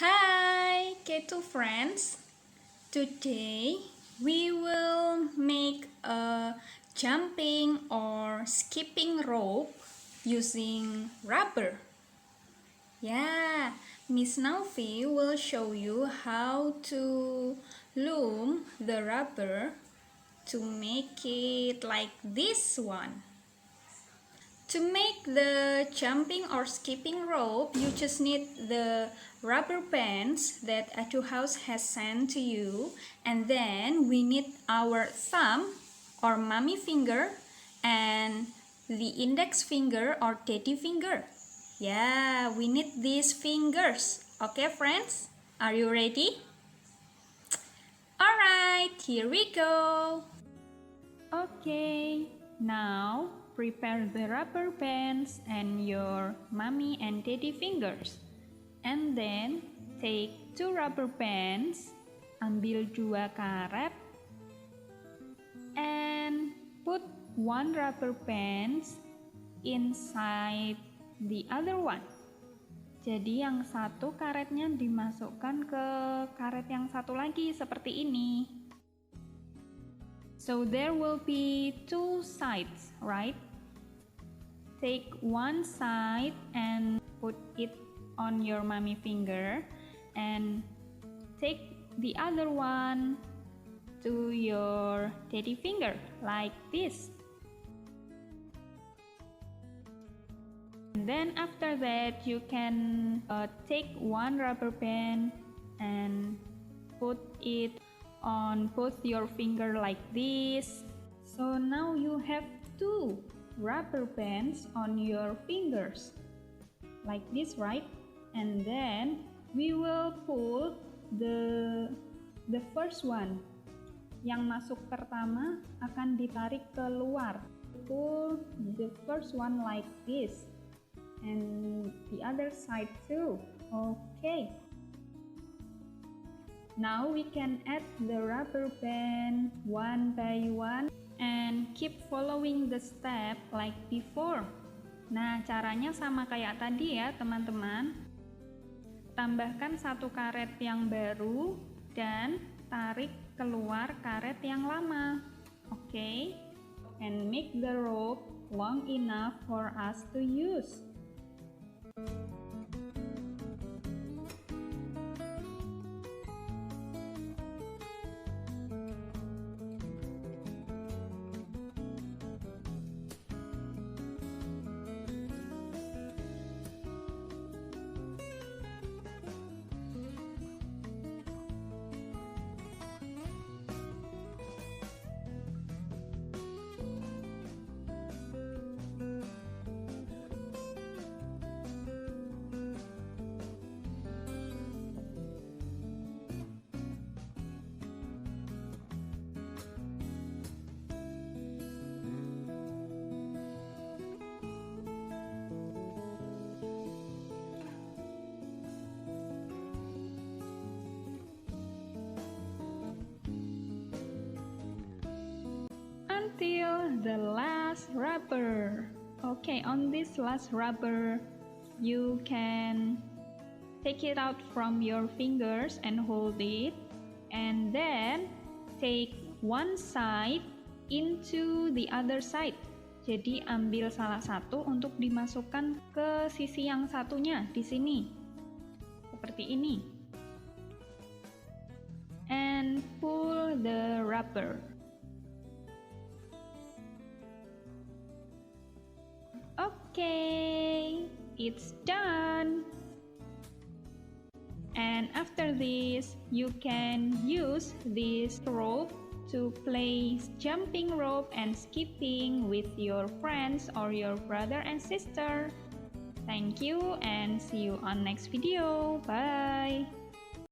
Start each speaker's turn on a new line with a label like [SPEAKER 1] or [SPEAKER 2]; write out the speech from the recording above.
[SPEAKER 1] Hi K2 friends, today we will make a jumping or skipping rope using rubber. Yeah, Miss Naufi will show you how to loom the rubber to make it like this one. To make the jumping or skipping rope, you just need the rubber bands that Adu House has sent to you, and then we need our thumb or mommy finger and the index finger or daddy finger. Yeah, we need these fingers. Okay, friends? Are you ready? Alright, here we go. Okay, now prepare the rubber bands and your mommy and daddy fingers. And then take 2 rubber bands, ambil 2 karet, and put 1 rubber bands inside the other one. Jadi yang satu karetnya dimasukkan ke karet yang satu lagi seperti ini. So there will be 2 sides, right? Take one side and put it on your mommy finger and take the other one to your daddy finger like this. And then after that you can take 1 rubber band and put it on both your finger like this. So now you have 2 rubber bands on your fingers like this, right? And then we will pull the first one. Yang masuk pertama akan ditarik keluar. Pull the first one like this and the other side too. Okay. Now we can add the rubber band one by one and keep following the step like before. Nah, caranya sama kayak tadi ya, teman-teman. Tambahkan 1 karet yang baru dan tarik keluar karet yang lama. Okay? And make the rope long enough for us to use. Until the last rubber. Okay, on this last rubber you can take it out from your fingers and hold it, and then take one side into the other side. Jadi ambil salah satu untuk dimasukkan ke sisi yang satunya di sini. Seperti ini. And pull the rubber. Okay, it's done. And after this, you can use this rope to play jumping rope and skipping with your friends or your brother and sister. Thank you and see you on next video. Bye.